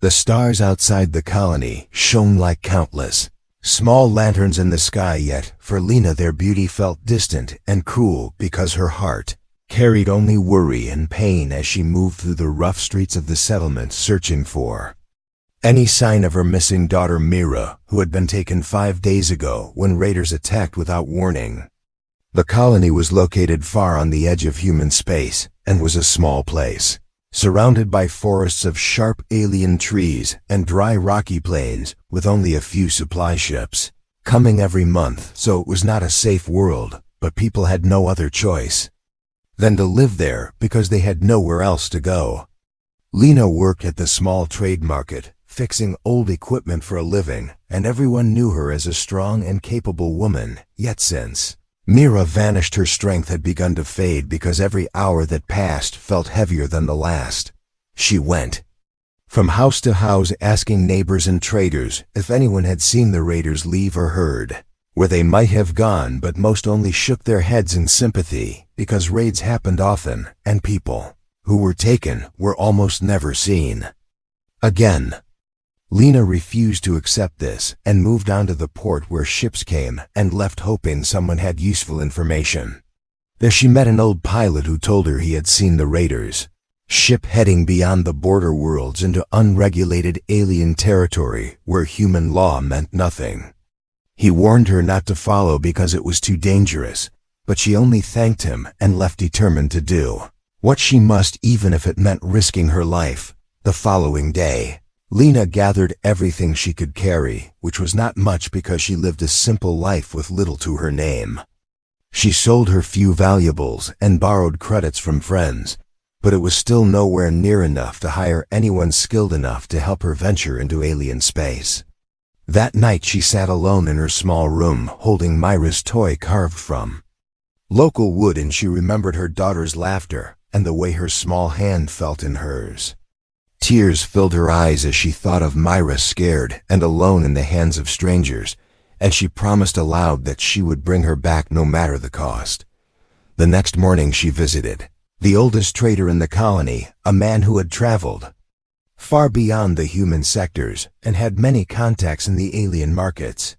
The stars outside the colony shone like countless small lanterns in the sky, yet for Lena their beauty felt distant and cruel because her heart carried only worry and pain as she moved through the rough streets of the settlement searching for any sign of her missing daughter Mira, who had been taken 5 days ago when raiders attacked without warning. The colony was located far on the edge of human space and was a small place, surrounded by forests of sharp alien trees and dry rocky plains with only a few supply ships coming every month, so it was not a safe world, but people had no other choice than to live there because they had nowhere else to go. Lena worked at the small trade market, fixing old equipment for a living, and everyone knew her as a strong and capable woman. Yet since Mira vanished, her strength had begun to fade because every hour that passed felt heavier than the last. She went from house to house asking neighbors and traders if anyone had seen the raiders leave or heard where they might have gone, but most only shook their heads in sympathy because raids happened often and people who were taken were almost never seen again. Lena refused to accept this and moved on to the port where ships came and left, hoping someone had useful information. There she met an old pilot who told her he had seen the raiders' ship heading beyond the border worlds into unregulated alien territory where human law meant nothing. He warned her not to follow because it was too dangerous, but she only thanked him and left, determined to do what she must, even if it meant risking her life. The following day, Lena gathered everything she could carry, which was not much because she lived a simple life with little to her name. She sold her few valuables and borrowed credits from friends, but it was still nowhere near enough to hire anyone skilled enough to help her venture into alien space. That night she sat alone in her small room, holding Myra's toy carved from local wood, and she remembered her daughter's laughter and the way her small hand felt in hers. Tears filled her eyes as she thought of Myra, scared and alone in the hands of strangers, and she promised aloud that she would bring her back no matter the cost. The next morning she visited the oldest trader in the colony, a man who had traveled far beyond the human sectors and had many contacts in the alien markets.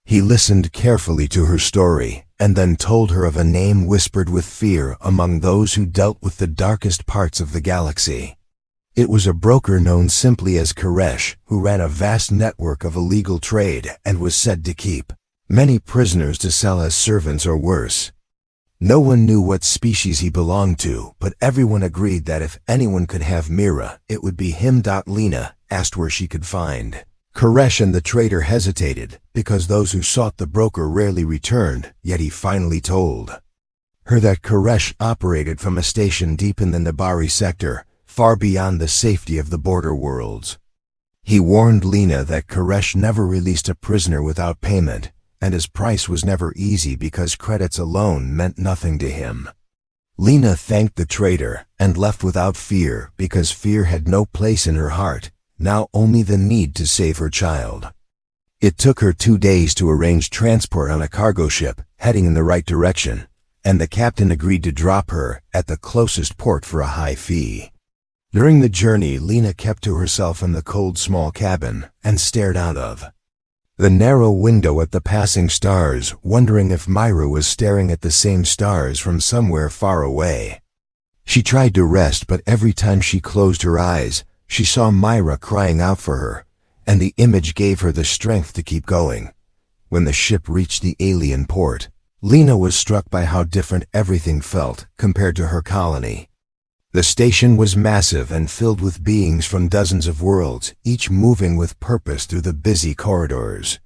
He listened carefully to her story and then told her of a name whispered with fear among those who dealt with the darkest parts of the galaxy. It was a broker known simply as Koresh, who ran a vast network of illegal trade and was said to keep many prisoners to sell as servants or worse. No one knew what species he belonged to, but everyone agreed that if anyone could have Mira, it would be him. Lena asked where she could find Koresh, and the trader hesitated because those who sought the broker rarely returned, yet he finally told her that Koresh operated from a station deep in the Nabari sector, far beyond the safety of the border worlds. He warned Lena that Koresh never released a prisoner without payment, and his price was never easy because credits alone meant nothing to him. Lena thanked the trader and left without fear because fear had no place in her heart, now only the need to save her child. It took her 2 days to arrange transport on a cargo ship heading in the right direction, and the captain agreed to drop her at the closest port for a high fee. During the journey, Lena kept to herself in the cold small cabin and stared out of the narrow window at the passing stars, wondering if Myra was staring at the same stars from somewhere far away. She tried to rest, but every time she closed her eyes, she saw Myra crying out for her, and the image gave her the strength to keep going. When the ship reached the alien port, Lena was struck by how different everything felt compared to her colony. The station was massive and filled with beings from dozens of worlds, each moving with purpose through the busy corridors.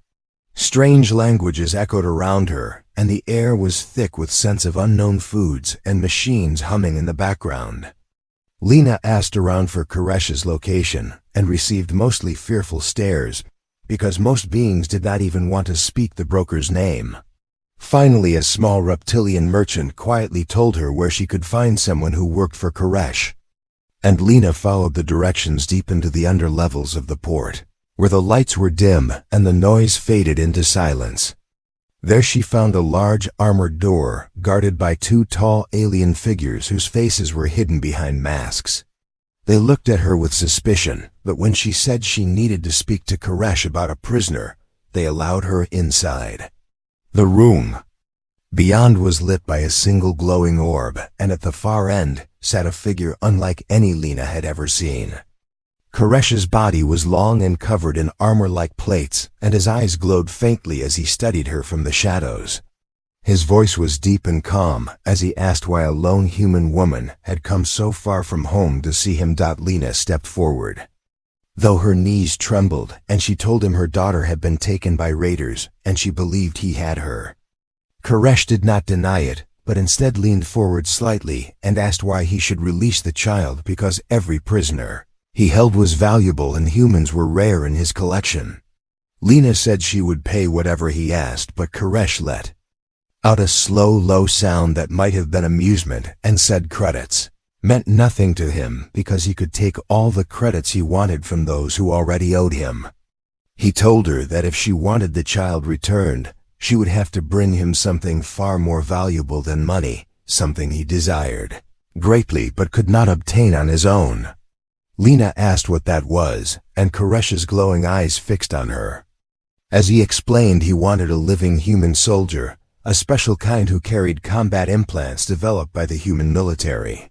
Strange languages echoed around her, and the air was thick with scents of unknown foods and machines humming in the background. Lena asked around for Koresh's location and received mostly fearful stares, because most beings did not even want to speak the broker's name. Finally, a small reptilian merchant quietly told her where she could find someone who worked for Koresh, and Lena followed the directions deep into the underlevels of the port, where the lights were dim and the noise faded into silence. There she found a large armored door guarded by 2 tall alien figures whose faces were hidden behind masks. They looked at her with suspicion, but when she said she needed to speak to Koresh about a prisoner, they allowed her inside. The room beyond was lit by a single glowing orb, and at the far end sat a figure unlike any Lena had ever seen. Koresh's body was long and covered in armor-like plates, and his eyes glowed faintly as he studied her from the shadows. His voice was deep and calm as he asked why a lone human woman had come so far from home to see him. Lena stepped forward, though her knees trembled, and she told him her daughter had been taken by raiders, and she believed he had her. Koresh did not deny it, but instead leaned forward slightly and asked why he should release the child, because every prisoner he held was valuable and humans were rare in his collection. Lena said she would pay whatever he asked, but Koresh let out a slow, low sound that might have been amusement and said credits meant nothing to him because he could take all the credits he wanted from those who already owed him. He told her that if she wanted the child returned, she would have to bring him something far more valuable than money, something he desired greatly but could not obtain on his own. Lena asked what that was, and Koresh's glowing eyes fixed on her. As he explained, he wanted a living human soldier, a special kind who carried combat implants developed by the human military.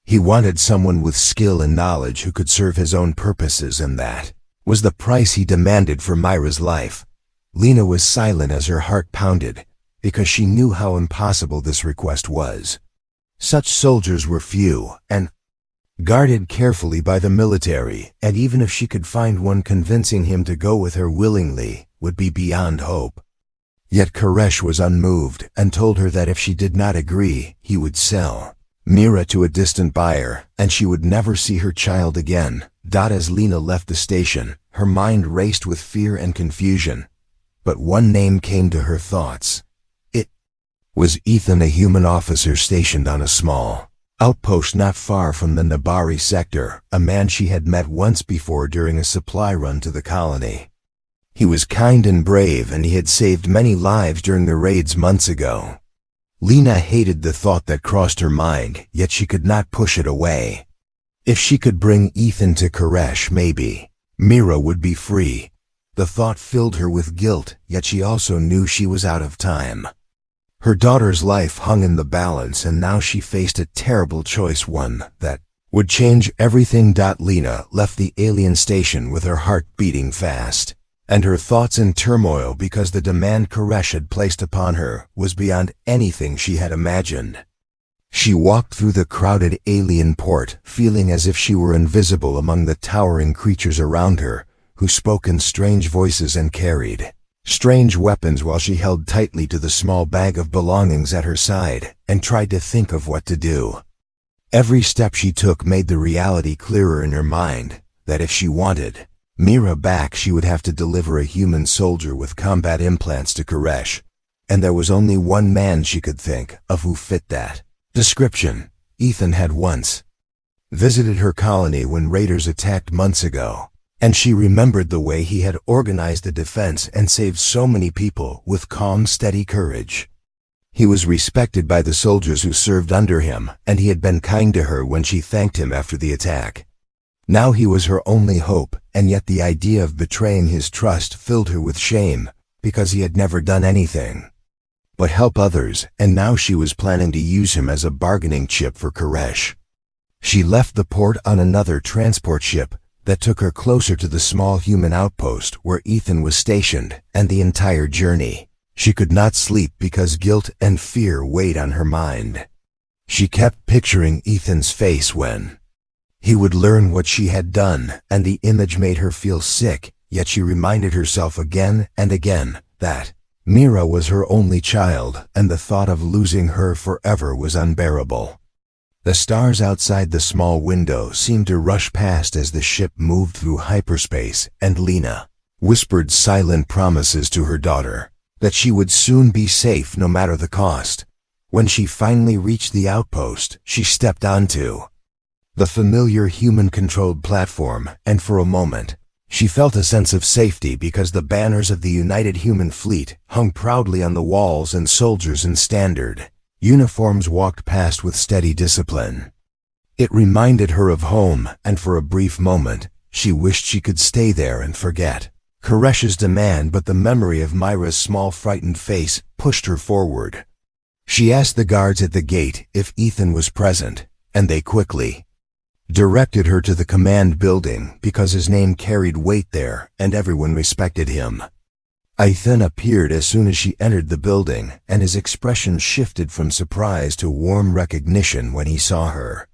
He wanted someone with skill and knowledge who could serve his own purposes, and that was the price he demanded for Myra's life. Lena was silent as her heart pounded, because she knew how impossible this request was. Such soldiers were few, and guarded carefully by the military, and even if she could find one, convincing him to go with her willingly would be beyond hope. Yet Koresh was unmoved and told her that if she did not agree, he would sell Mira to a distant buyer, and she would never see her child again. As Lena left the station, her mind raced with fear and confusion. But one name came to her thoughts. It was Ethan, a human officer stationed on a small outpost not far from the Nabari sector, a man she had met once before during a supply run to the colony. He was kind and brave, and he had saved many lives during the raids months ago. Lena hated the thought that crossed her mind, yet she could not push it away. If she could bring Ethan to Koresh, maybe Mira would be free. The thought filled her with guilt, yet she also knew she was out of time. Her daughter's life hung in the balance, and now she faced a terrible choice, one that would change everything. Lena left the alien station with her heart beating fast, and her thoughts in turmoil because the demand Koresh had placed upon her was beyond anything she had imagined. She walked through the crowded alien port, feeling as if she were invisible among the towering creatures around her, who spoke in strange voices and carried strange weapons, while she held tightly to the small bag of belongings at her side and tried to think of what to do. Every step she took made the reality clearer in her mind, that if she wanted Mira back, she would have to deliver a human soldier with combat implants to Koresh, and there was only one man she could think of who fit that description. Ethan had once visited her colony when raiders attacked months ago, and she remembered the way he had organized the defense and saved so many people with calm, steady courage. He was respected by the soldiers who served under him, and he had been kind to her when she thanked him after the attack. Now he was her only hope, and yet the idea of betraying his trust filled her with shame, because he had never done anything but help others, and now she was planning to use him as a bargaining chip for Koresh. She left the port on another transport ship that took her closer to the small human outpost where Ethan was stationed, and the entire journey she could not sleep because guilt and fear weighed on her mind. She kept picturing Ethan's face when he would learn what she had done, and the image made her feel sick, yet she reminded herself again and again that Mira was her only child, and the thought of losing her forever was unbearable. The stars outside the small window seemed to rush past as the ship moved through hyperspace, and Lena whispered silent promises to her daughter that she would soon be safe no matter the cost. When she finally reached the outpost, she stepped onto the familiar human-controlled platform, and for a moment, she felt a sense of safety because the banners of the United Human Fleet hung proudly on the walls, and soldiers in standard uniforms walked past with steady discipline. It reminded her of home, and for a brief moment, she wished she could stay there and forget Koresh's demand, but the memory of Myra's small frightened face pushed her forward. She asked the guards at the gate if Ethan was present, and they quickly directed her to the command building because his name carried weight there and everyone respected him. Ethan appeared as soon as she entered the building, and his expression shifted from surprise to warm recognition when he saw her.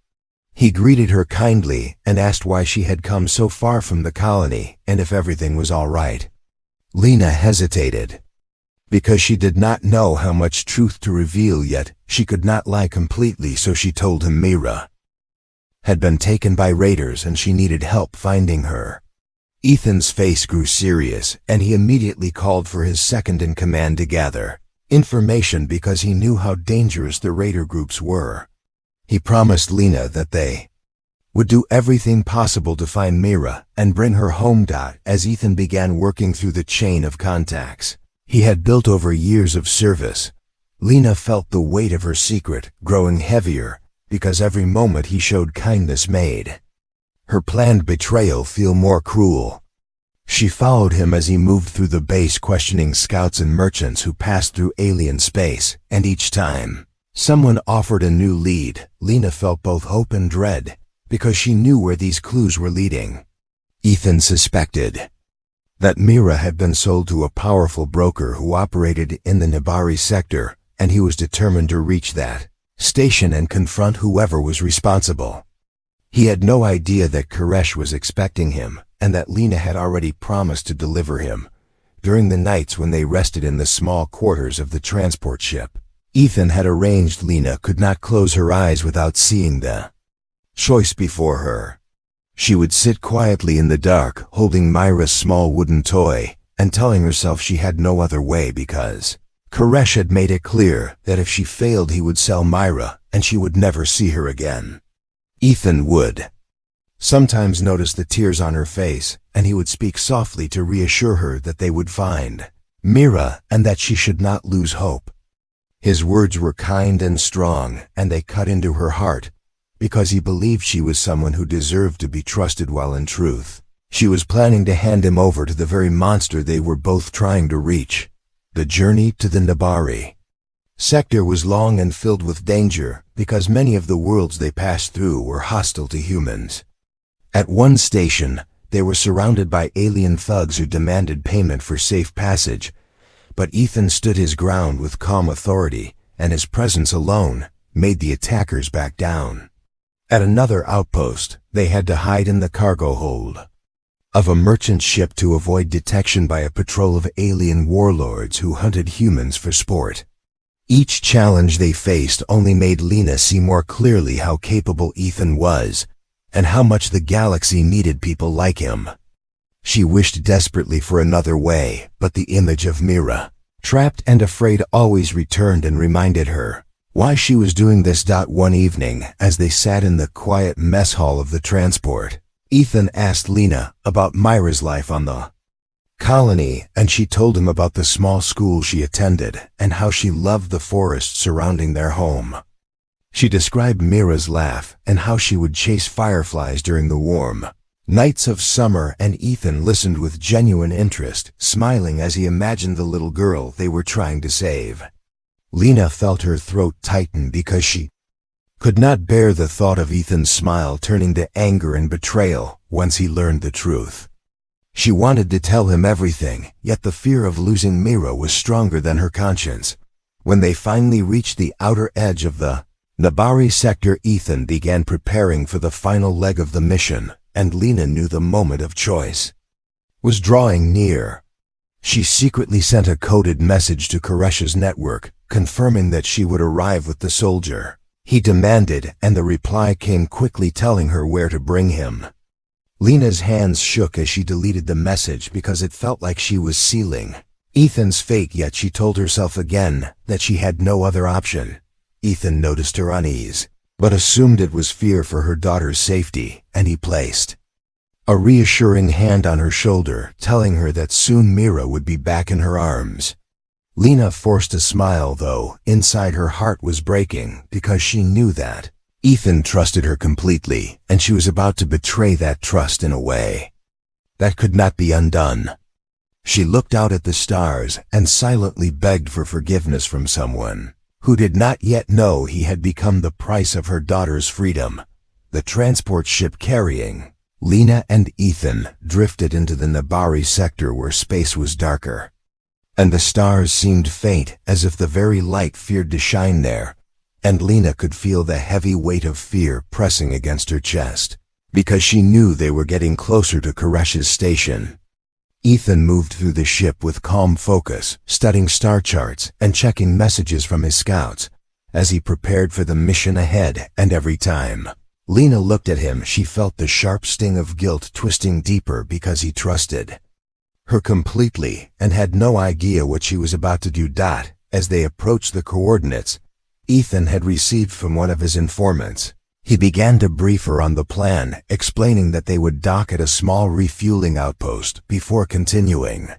He greeted her kindly and asked why she had come so far from the colony and if everything was all right. Lena hesitated. Because she did not know how much truth to reveal, yet she could not lie completely, so she told him Mira had been taken by raiders and she needed help finding her. Ethan's face grew serious, and he immediately called for his second-in-command to gather information because he knew how dangerous the raider groups were. He promised Lena that they would do everything possible to find Mira and bring her home. As Ethan began working through the chain of contacts he had built over years of service, Lena felt the weight of her secret growing heavier because every moment he showed kindness made her planned betrayal feel more cruel. She followed him as he moved through the base, questioning scouts and merchants who passed through alien space, and each time someone offered a new lead, Lena felt both hope and dread because she knew where these clues were leading. Ethan suspected that Mira had been sold to a powerful broker who operated in the Nabari sector, and he was determined to reach that station and confront whoever was responsible. He had no idea that Koresh was expecting him, and that Lena had already promised to deliver him. During the nights when they rested in the small quarters of the transport ship, Ethan had arranged Lena could not close her eyes without seeing the choice before her. She would sit quietly in the dark, holding Myra's small wooden toy, and telling herself she had no other way because Koresh had made it clear that if she failed he would sell Myra and she would never see her again. Ethan would sometimes notice the tears on her face, and he would speak softly to reassure her that they would find Mira and that she should not lose hope. His words were kind and strong, and they cut into her heart, because he believed she was someone who deserved to be trusted, while in truth, she was planning to hand him over to the very monster they were both trying to reach. The journey to the Nabari sector was long and filled with danger, because many of the worlds they passed through were hostile to humans. At one station, they were surrounded by alien thugs who demanded payment for safe passage, but Ethan stood his ground with calm authority, and his presence alone made the attackers back down. At another outpost, they had to hide in the cargo hold of a merchant ship to avoid detection by a patrol of alien warlords who hunted humans for sport. Each challenge they faced only made Lena see more clearly how capable Ethan was, and how much the galaxy needed people like him. She wished desperately for another way, but the image of Mira, trapped and afraid, always returned and reminded her why she was doing this. One evening, as they sat in the quiet mess hall of the transport, Ethan asked Lena about Myra's life on the colony, and she told him about the small school she attended and how she loved the forest surrounding their home. She described Mira's laugh and how she would chase fireflies during the warm nights of summer, and Ethan listened with genuine interest, smiling as he imagined the little girl they were trying to save. Lena felt her throat tighten because she could not bear the thought of Ethan's smile turning to anger and betrayal once he learned the truth. She wanted to tell him everything, yet the fear of losing Mira was stronger than her conscience. When they finally reached the outer edge of the Nabari sector, Ethan began preparing for the final leg of the mission, and Lena knew the moment of choice was drawing near. She secretly sent a coded message to Koresh's network, confirming that she would arrive with the soldier he demanded, and the reply came quickly, telling her where to bring him. Lena's hands shook as she deleted the message because it felt like she was sealing Ethan's fate, yet she told herself again that she had no other option. Ethan noticed her unease, but assumed it was fear for her daughter's safety, and he placed a reassuring hand on her shoulder, telling her that soon Mira would be back in her arms. Lena forced a smile, though inside her heart was breaking because she knew that Ethan trusted her completely, and she was about to betray that trust in a way that could not be undone. She looked out at the stars and silently begged for forgiveness from someone who did not yet know he had become the price of her daughter's freedom. The transport ship carrying Lena and Ethan drifted into the Nabari sector where space was darker, and the stars seemed faint as if the very light feared to shine there, and Lena could feel the heavy weight of fear pressing against her chest, because she knew they were getting closer to Koresh's station. Ethan moved through the ship with calm focus, studying star charts and checking messages from his scouts as he prepared for the mission ahead, and every time Lena looked at him, she felt the sharp sting of guilt twisting deeper because he trusted her completely and had no idea what she was about to do. As they approached the coordinates Ethan had received from one of his informants, he began to brief her on the plan, explaining that they would dock at a small refueling outpost before continuing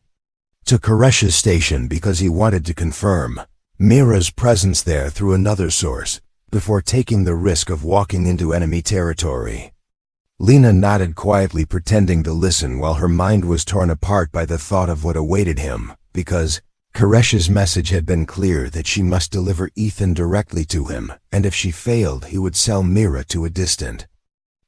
to Koresh's station because he wanted to confirm Mira's presence there through another source before taking the risk of walking into enemy territory. Lena nodded quietly, pretending to listen while her mind was torn apart by the thought of what awaited him, because Koresh's message had been clear that she must deliver Ethan directly to him, and if she failed he would sell Mira to a distant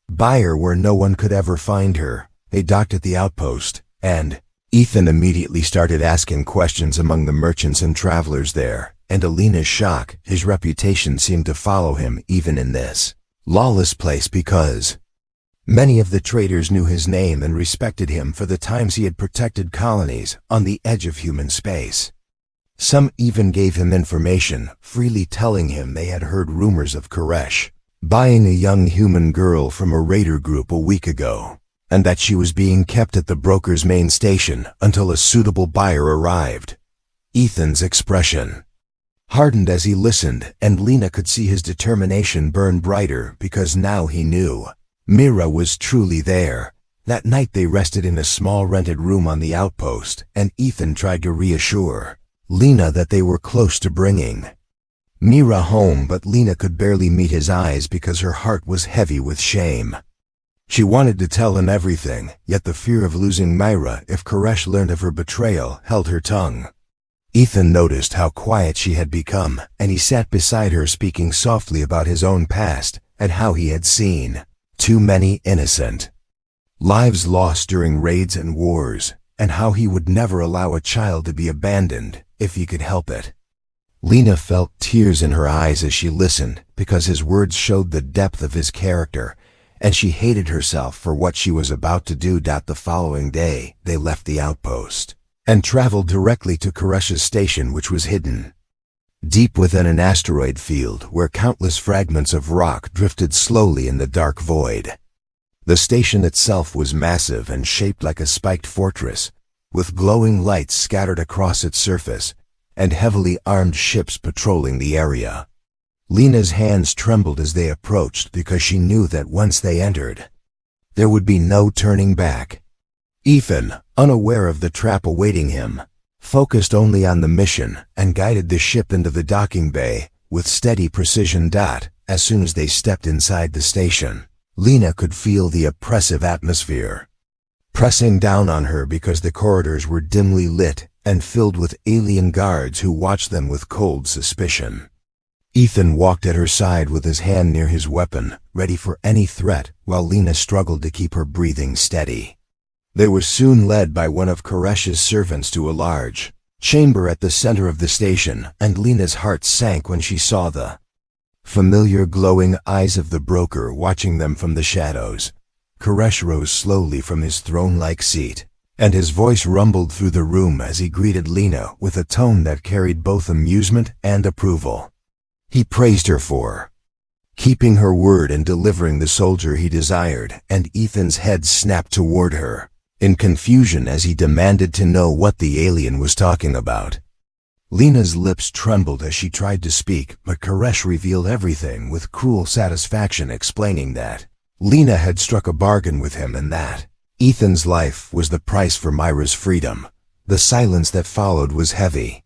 buyer where no one could ever find her. They docked at the outpost, and Ethan immediately started asking questions among the merchants and travelers there, and to Lena's shock, his reputation seemed to follow him even in this lawless place because many of the traders knew his name and respected him for the times he had protected colonies on the edge of human space. Some even gave him information, freely telling him they had heard rumors of Koresh buying a young human girl from a raider group a week ago, and that she was being kept at the broker's main station until a suitable buyer arrived. Ethan's expression hardened as he listened, and Lena could see his determination burn brighter because now he knew Mira was truly there. That night they rested in a small rented room on the outpost, and Ethan tried to reassure Lena that they were close to bringing Mira home, but Lena could barely meet his eyes because her heart was heavy with shame. She wanted to tell him everything, yet the fear of losing Mira if Koresh learned of her betrayal held her tongue. Ethan noticed how quiet she had become, and he sat beside her speaking softly about his own past and how he had seen too many innocent lives lost during raids and wars, and how he would never allow a child to be abandoned if he could help it. Lena felt tears in her eyes as she listened because his words showed the depth of his character, and she hated herself for what she was about to do. The following day, they left the outpost and traveled directly to Koresh's station, which was hidden deep within an asteroid field where countless fragments of rock drifted slowly in the dark void. The station itself was massive and shaped like a spiked fortress, with glowing lights scattered across its surface and heavily armed ships patrolling the area. Lena's hands trembled as they approached because she knew that once they entered, there would be no turning back. Ethan, unaware of the trap awaiting him, focused only on the mission and guided the ship into the docking bay with steady precision. As soon as they stepped inside the station, Lena could feel the oppressive atmosphere pressing down on her because the corridors were dimly lit and filled with alien guards who watched them with cold suspicion. Ethan walked at her side with his hand near his weapon, ready for any threat, while Lena struggled to keep her breathing steady. They were soon led by one of Koresh's servants to a large chamber at the center of the station, and Lena's heart sank when she saw the familiar glowing eyes of the broker watching them from the shadows. Koresh rose slowly from his throne-like seat, and his voice rumbled through the room as he greeted Lena with a tone that carried both amusement and approval. He praised her for keeping her word and delivering the soldier he desired, and Ethan's head snapped toward her in confusion as he demanded to know what the alien was talking about. Lena's lips trembled as she tried to speak, but Koresh revealed everything with cruel satisfaction, explaining that Lena had struck a bargain with him and that Ethan's life was the price for Mira's freedom. The silence that followed was heavy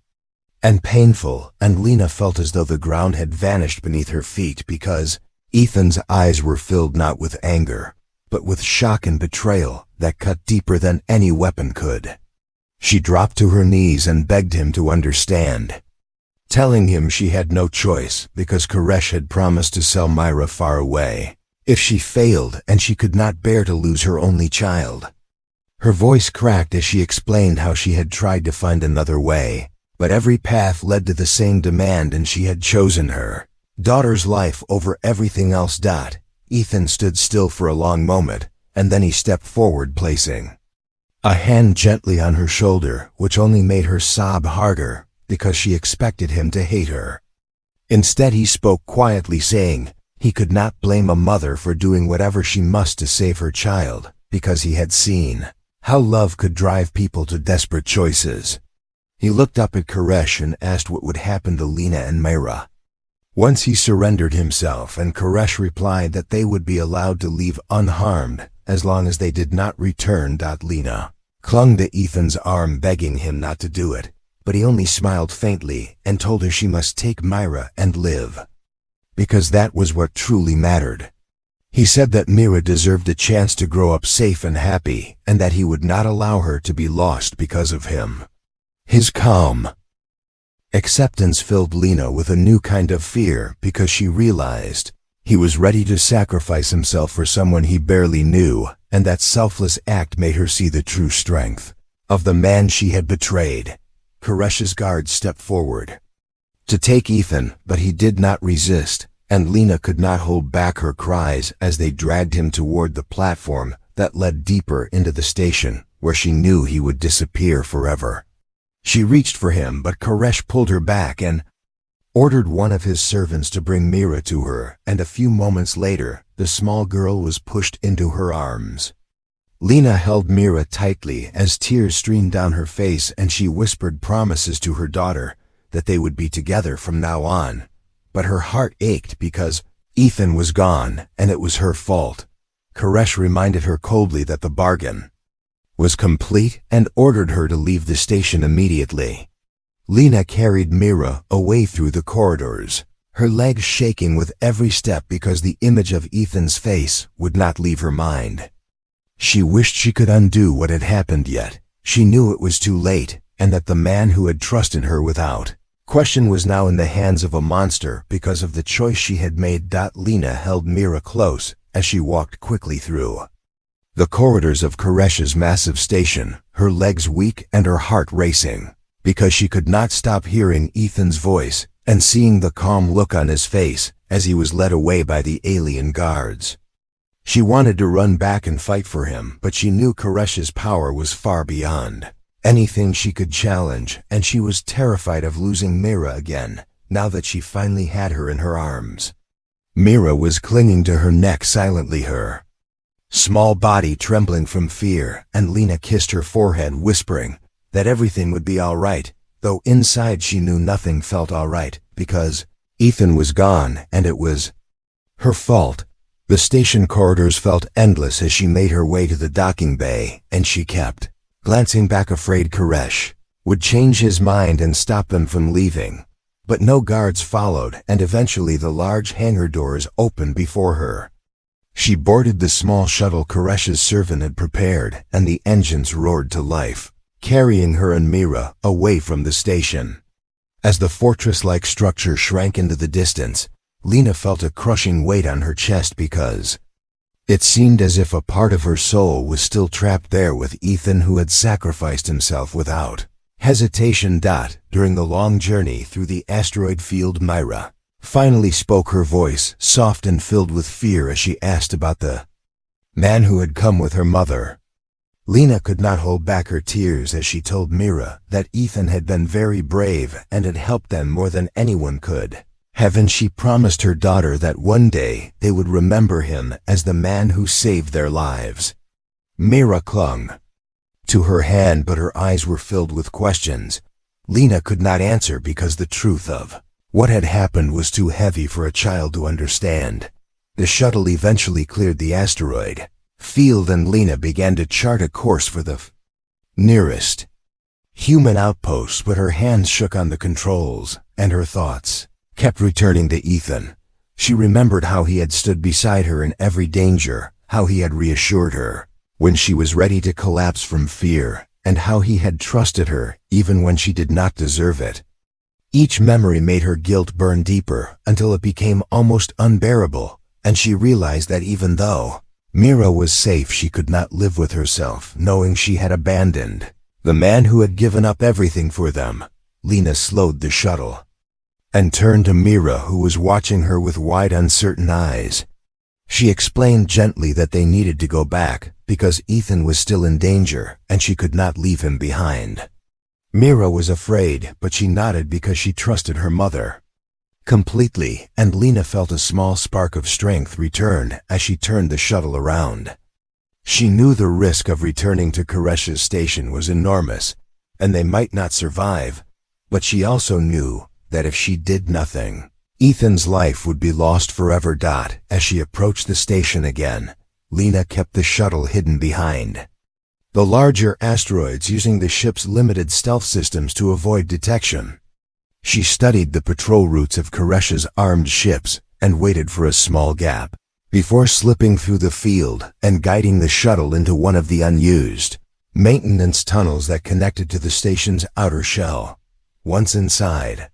and painful, and Lena felt as though the ground had vanished beneath her feet because Ethan's eyes were filled not with anger, but with shock and betrayal that cut deeper than any weapon could. She dropped to her knees and begged him to understand, telling him she had no choice because Koresh had promised to sell Myra far away if she failed, and she could not bear to lose her only child. Her voice cracked as she explained how she had tried to find another way, but every path led to the same demand and she had chosen her daughter's life over everything else. Ethan stood still for a long moment, and then he stepped forward, placing a hand gently on her shoulder, which only made her sob harder because she expected him to hate her. Instead, he spoke quietly, saying he could not blame a mother for doing whatever she must to save her child, because he had seen how love could drive people to desperate choices. He looked up at Koresh and asked what would happen to Lena and Myra once he surrendered himself, and Koresh replied that they would be allowed to leave unharmed as long as they did not return. Lena clung to Ethan's arm, begging him not to do it, but he only smiled faintly and told her she must take Myra and live, because that was what truly mattered. He said that Myra deserved a chance to grow up safe and happy, and that he would not allow her to be lost because of him. His calm acceptance filled Lena with a new kind of fear, because she realized he was ready to sacrifice himself for someone he barely knew, and that selfless act made her see the true strength of the man she had betrayed. Koresh's guards stepped forward to take Ethan, but he did not resist, and Lena could not hold back her cries as they dragged him toward the platform that led deeper into the station, where she knew he would disappear forever. She reached for him, but Koresh pulled her back and ordered one of his servants to bring Myra to her, and a few moments later, the small girl was pushed into her arms. Lena held Myra tightly as tears streamed down her face, and she whispered promises to her daughter that they would be together from now on. But her heart ached because Ethan was gone, and it was her fault. Koresh reminded her coldly that the bargain was complete and ordered her to leave the station immediately. Lena carried Myra away through the corridors, her legs shaking with every step because the image of Ethan's face would not leave her mind. She wished she could undo what had happened, yet she knew it was too late, and that the man who had trusted her without question was now in the hands of a monster because of the choice she had made. Lena held Myra close as she walked quickly through the corridors of Koresh's massive station, her legs weak and her heart racing, because she could not stop hearing Ethan's voice and seeing the calm look on his face as he was led away by the alien guards. She wanted to run back and fight for him, but she knew Koresh's power was far beyond anything she could challenge, and she was terrified of losing Myra again, now that she finally had her in her arms. Myra was clinging to her neck silently, her small body trembling from fear, and Lena kissed her forehead, whispering that everything would be all right, though inside she knew nothing felt all right, because Ethan was gone, and it was her fault. The station corridors felt endless as she made her way to the docking bay, and she kept glancing back, afraid Koresh would change his mind and stop them from leaving. But no guards followed, and eventually the large hangar doors opened before her. She boarded the small shuttle Koresh's servant had prepared, and the engines roared to life, carrying her and Myra away from the station. As the fortress-like structure shrank into the distance, Lena felt a crushing weight on her chest because it seemed as if a part of her soul was still trapped there with Ethan, who had sacrificed himself without hesitation. During the long journey through the asteroid field, Myra finally spoke, her voice soft and filled with fear as she asked about the man who had come with her mother. Lena could not hold back her tears as she told Myra that Ethan had been very brave and had helped them more than anyone could have, and she promised her daughter that one day they would remember him as the man who saved their lives. Myra clung to her hand, but her eyes were filled with questions. Lena could not answer because the truth of what had happened was too heavy for a child to understand. The shuttle eventually cleared the asteroid field, and Lena began to chart a course for the nearest human outpost, but her hands shook on the controls, and her thoughts kept returning to Ethan. She remembered how he had stood beside her in every danger, how he had reassured her when she was ready to collapse from fear, and how he had trusted her even when she did not deserve it. Each memory made her guilt burn deeper until it became almost unbearable, and she realized that even though Mira was safe, she could not live with herself knowing she had abandoned the man who had given up everything for them. Lena slowed the shuttle and turned to Mira, who was watching her with wide, uncertain eyes. She explained gently that they needed to go back because Ethan was still in danger and she could not leave him behind. Mira was afraid, but she nodded because she trusted her mother completely, and Lena felt a small spark of strength return as she turned the shuttle around. She knew the risk of returning to Koresh's station was enormous, and they might not survive, but she also knew that if she did nothing, Ethan's life would be lost forever. As she approached the station again, Lena kept the shuttle hidden behind the larger asteroids, using the ship's limited stealth systems to avoid detection. She studied the patrol routes of Koresh's armed ships and waited for a small gap before slipping through the field and guiding the shuttle into one of the unused maintenance tunnels that connected to the station's outer shell. Once inside,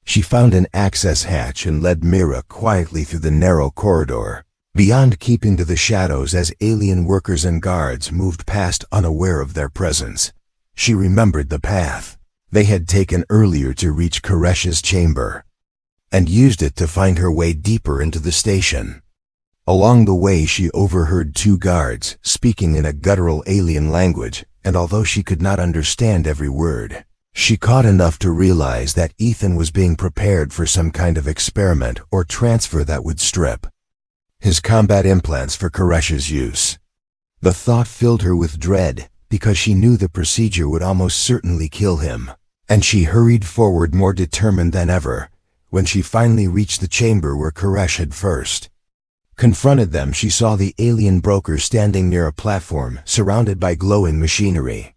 she found an access hatch and led Mira quietly through the narrow corridor, beyond, keeping to the shadows as alien workers and guards moved past unaware of their presence. She remembered the path they had taken earlier to reach Koresh's chamber, and used it to find her way deeper into the station. Along the way, she overheard two guards speaking in a guttural alien language, and although she could not understand every word, she caught enough to realize that Ethan was being prepared for some kind of experiment or transfer that would strip his combat implants for Koresh's use. The thought filled her with dread because she knew the procedure would almost certainly kill him, and she hurried forward more determined than ever. When she finally reached the chamber where Koresh had first confronted them, she saw the alien broker standing near a platform surrounded by glowing machinery.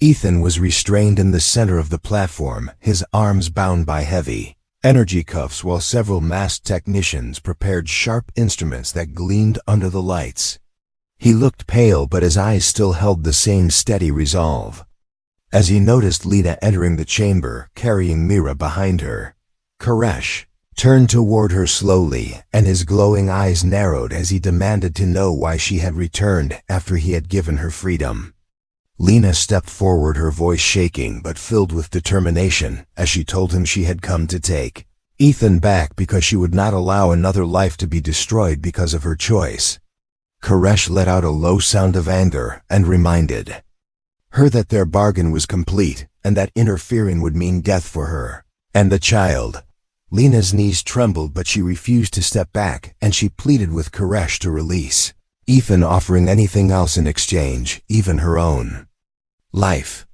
Ethan was restrained in the center of the platform, his arms bound by heavy energy cuffs, while several masked technicians prepared sharp instruments that gleamed under the lights. He looked pale, but his eyes still held the same steady resolve. As he noticed Lena entering the chamber, carrying Mira behind her, Koresh turned toward her slowly, and his glowing eyes narrowed as he demanded to know why she had returned after he had given her freedom. Lena stepped forward, her voice shaking but filled with determination, as she told him she had come to take Ethan back because she would not allow another life to be destroyed because of her choice. Koresh let out a low sound of anger and reminded her that their bargain was complete and that interfering would mean death for her and the child. Lena's knees trembled, but she refused to step back, and she pleaded with Koresh to release Ethan, offering anything else in exchange, even her own life.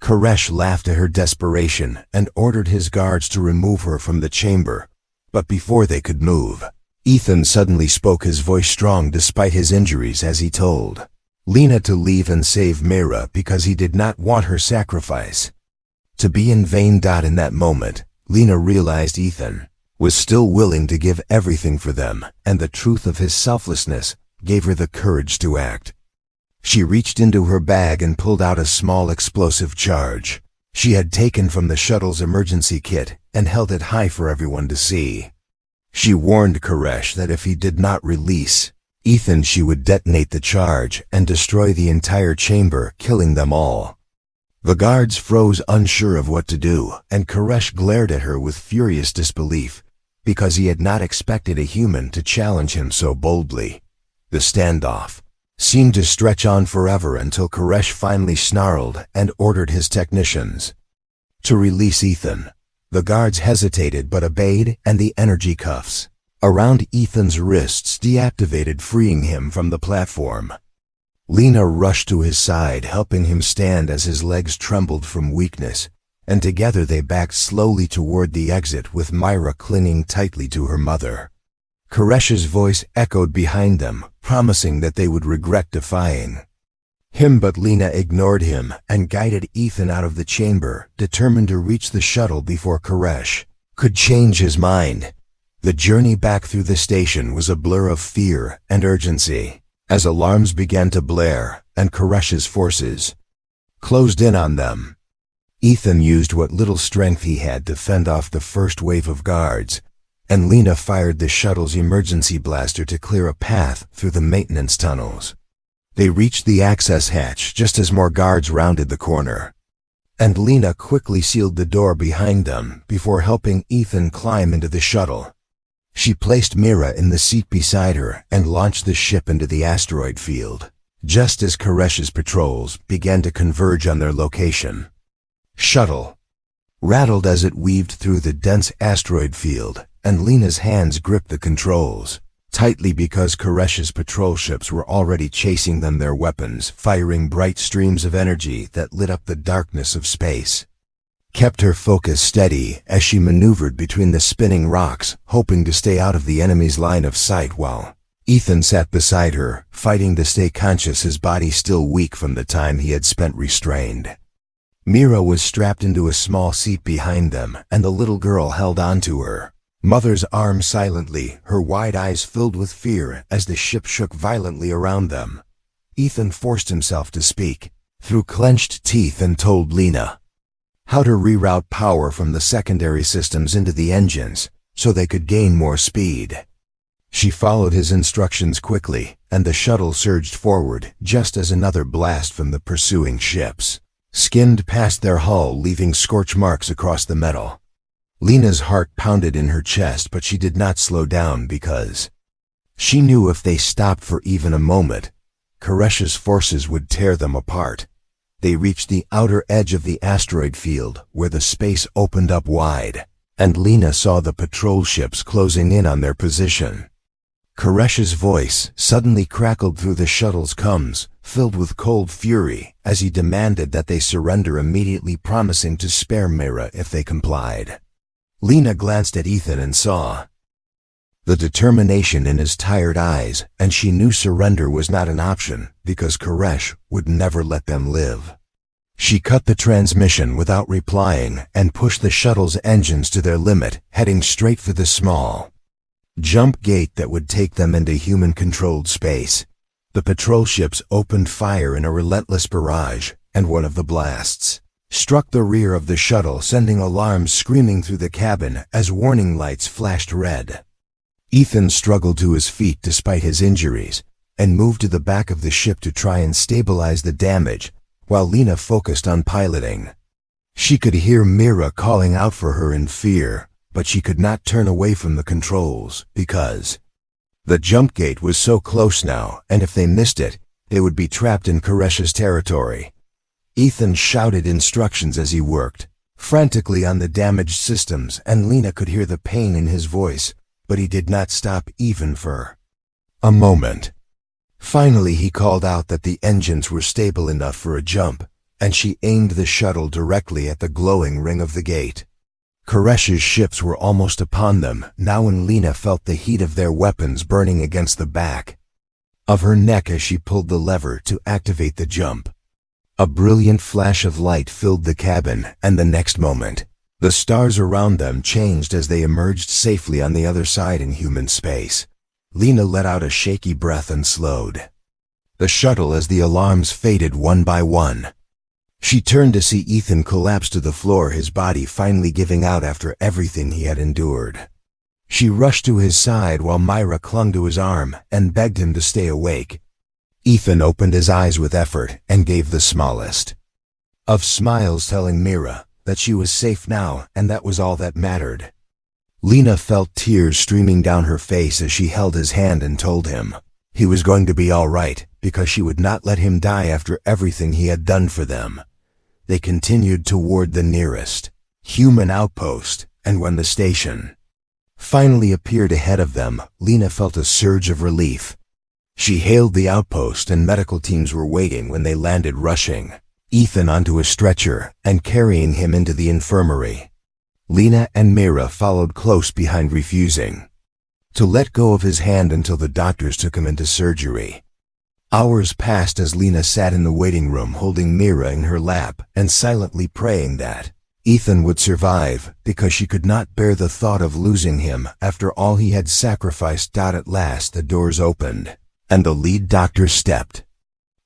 Koresh laughed at her desperation and ordered his guards to remove her from the chamber, but before they could move, Ethan suddenly spoke, his voice strong despite his injuries, as he told Lena to leave and save Mira because he did not want her sacrifice to be in vain. In that moment, Lena realized Ethan was still willing to give everything for them, and the truth of his selflessness gave her the courage to act. She reached into her bag and pulled out a small explosive charge she had taken from the shuttle's emergency kit and held it high for everyone to see. She warned Koresh that if he did not release Ethan, she would detonate the charge and destroy the entire chamber, killing them all. The guards froze, unsure of what to do, and Koresh glared at her with furious disbelief because he had not expected a human to challenge him so boldly. The standoff seemed to stretch on forever until Koresh finally snarled and ordered his technicians to release Ethan. The guards hesitated but obeyed, and the energy cuffs around Ethan's wrists deactivated, freeing him from the platform. Lena rushed to his side, helping him stand as his legs trembled from weakness, and together they backed slowly toward the exit, with Myra clinging tightly to her mother. Koresh's voice echoed behind them, promising that they would regret defying him, but Lena ignored him and guided Ethan out of the chamber, determined to reach the shuttle before Koresh could change his mind. The journey back through the station was a blur of fear and urgency, as alarms began to blare and Koresh's forces closed in on them. Ethan used what little strength he had to fend off the first wave of guards, and Lena fired the shuttle's emergency blaster to clear a path through the maintenance tunnels. They reached the access hatch just as more guards rounded the corner, and Lena quickly sealed the door behind them before helping Ethan climb into the shuttle. She placed Mira in the seat beside her and launched the ship into the asteroid field, just as Koresh's patrols began to converge on their location. Shuttle rattled as it weaved through the dense asteroid field, and Lena's hands gripped the controls tightly because Koresh's patrol ships were already chasing them, their weapons firing bright streams of energy that lit up the darkness of space. Kept her focus steady as she maneuvered between the spinning rocks, hoping to stay out of the enemy's line of sight while Ethan sat beside her, fighting to stay conscious, his body still weak from the time he had spent restrained. Mira was strapped into a small seat behind them, and the little girl held onto her mother's arm silently, her wide eyes filled with fear as the ship shook violently around them. Ethan forced himself to speak through clenched teeth and told Lena how to reroute power from the secondary systems into the engines so they could gain more speed. She followed his instructions quickly, and the shuttle surged forward just as another blast from the pursuing ships skinned past their hull, leaving scorch marks across the metal. Lena's heart pounded in her chest, but she did not slow down because she knew if they stopped for even a moment, Koresh's forces would tear them apart. They reached the outer edge of the asteroid field, where the space opened up wide, and Lena saw the patrol ships closing in on their position. Koresh's voice suddenly crackled through the shuttle's comms, filled with cold fury, as he demanded that they surrender immediately, promising to spare Mira if they complied. Lena glanced at Ethan and saw the determination in his tired eyes, and she knew surrender was not an option because Koresh would never let them live. She cut the transmission without replying and pushed the shuttle's engines to their limit, heading straight for the small jump gate that would take them into human-controlled space. The patrol ships opened fire in a relentless barrage, and one of the blasts struck the rear of the shuttle, sending alarms screaming through the cabin as warning lights flashed red. Ethan struggled to his feet despite his injuries and moved to the back of the ship to try and stabilize the damage, while Lena focused on piloting. She could hear Mira calling out for her in fear, but she could not turn away from the controls because the jump gate was so close now, and if they missed it, they would be trapped in Koresh's territory. Ethan shouted instructions as he worked frantically on the damaged systems, and Lena could hear the pain in his voice, but he did not stop even for a moment. Finally, he called out that the engines were stable enough for a jump, and she aimed the shuttle directly at the glowing ring of the gate. Koresh's ships were almost upon them now, and Lena felt the heat of their weapons burning against the back of her neck as she pulled the lever to activate the jump. A brilliant flash of light filled the cabin, and the next moment, the stars around them changed as they emerged safely on the other side in human space. Lena let out a shaky breath and slowed the shuttle as the alarms faded one by one. She turned to see Ethan collapse to the floor, his body finally giving out after everything he had endured. She rushed to his side while Myra clung to his arm and begged him to stay awake. Ethan opened his eyes with effort and gave the smallest of smiles, telling Mira that she was safe now, and that was all that mattered. Lena felt tears streaming down her face as she held his hand and told him he was going to be all right because she would not let him die after everything he had done for them. They continued toward the nearest human outpost, and when the station finally appeared ahead of them, Lena felt a surge of relief. She hailed the outpost, and medical teams were waiting when they landed, rushing Ethan onto a stretcher and carrying him into the infirmary. Lena and Mira followed close behind, refusing to let go of his hand until the doctors took him into surgery. Hours passed as Lena sat in the waiting room holding Mira in her lap and silently praying that Ethan would survive because she could not bear the thought of losing him after all he had sacrificed. At last the doors opened, and the lead doctor stepped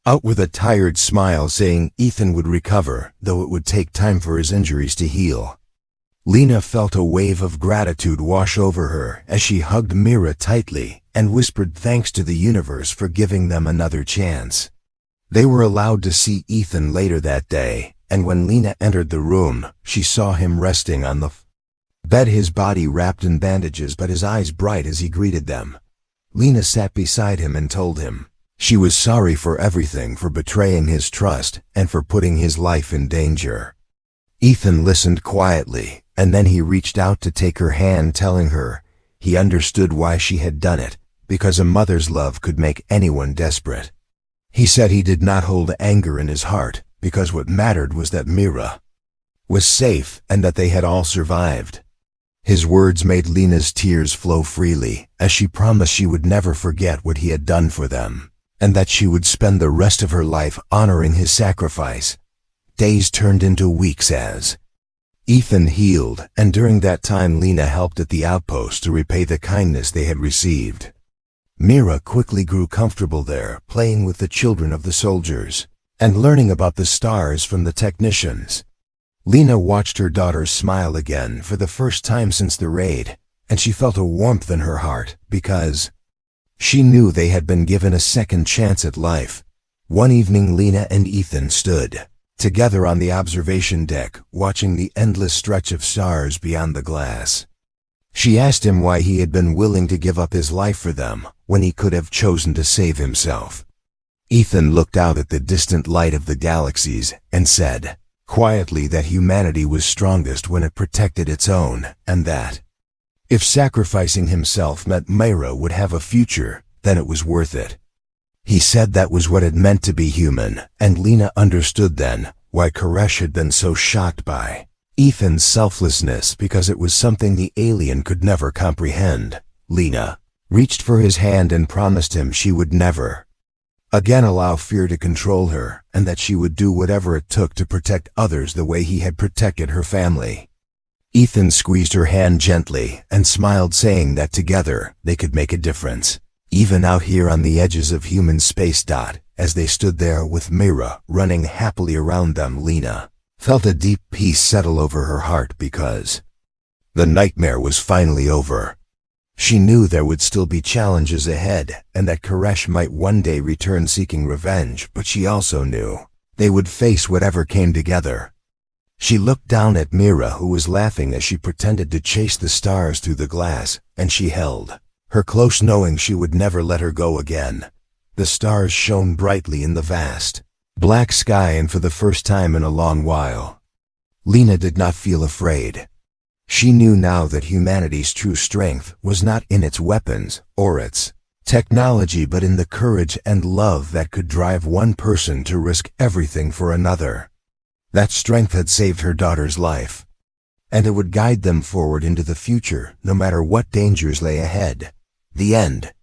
out with a tired smile, saying Ethan would recover, though it would take time for his injuries to heal. Lena felt a wave of gratitude wash over her as she hugged Mira tightly and whispered thanks to the universe for giving them another chance. They were allowed to see Ethan later that day, and when Lena entered the room, she saw him resting on the bed, his body wrapped in bandages but his eyes bright as he greeted them. Lena sat beside him and told him she was sorry for everything, for betraying his trust and for putting his life in danger. Ethan listened quietly, and then he reached out to take her hand, telling her he understood why she had done it, because a mother's love could make anyone desperate. He said he did not hold anger in his heart, because what mattered was that Mira was safe and that they had all survived. His words made Lena's tears flow freely, as she promised she would never forget what he had done for them, and that she would spend the rest of her life honoring his sacrifice. Days turned into weeks as Ethan healed, and during that time Lena helped at the outpost to repay the kindness they had received. Mira quickly grew comfortable there, playing with the children of the soldiers and learning about the stars from the technicians. Lena watched her daughters smile again for the first time since the raid, and she felt a warmth in her heart because she knew they had been given a second chance at life. One evening Lena and Ethan stood together on the observation deck, watching the endless stretch of stars beyond the glass. She asked him why he had been willing to give up his life for them when he could have chosen to save himself. Ethan looked out at the distant light of the galaxies and said quietly that humanity was strongest when it protected its own, and that if sacrificing himself meant Mira would have a future, then it was worth it. He said that was what it meant to be human, and Lena understood then why Koresh had been so shocked by Ethan's selflessness, because it was something the alien could never comprehend. Lena reached for his hand and promised him she would never again allow fear to control her, and that she would do whatever it took to protect others the way he had protected her family. Ethan squeezed her hand gently and smiled, saying that together they could make a difference, even out here on the edges of human space. As they stood there with Mira running happily around them, Lena felt a deep peace settle over her heart because the nightmare was finally over. She knew there would still be challenges ahead, and that Koresh might one day return seeking revenge, but she also knew they would face whatever came together. She looked down at Mira, who was laughing as she pretended to chase the stars through the glass, and she held her close, knowing she would never let her go again. The stars shone brightly in the vast black sky, and for the first time in a long while, Lena did not feel afraid. She knew now that humanity's true strength was not in its weapons or its technology, but in the courage and love that could drive one person to risk everything for another. That strength had saved her daughter's life, and it would guide them forward into the future, no matter what dangers lay ahead. The end.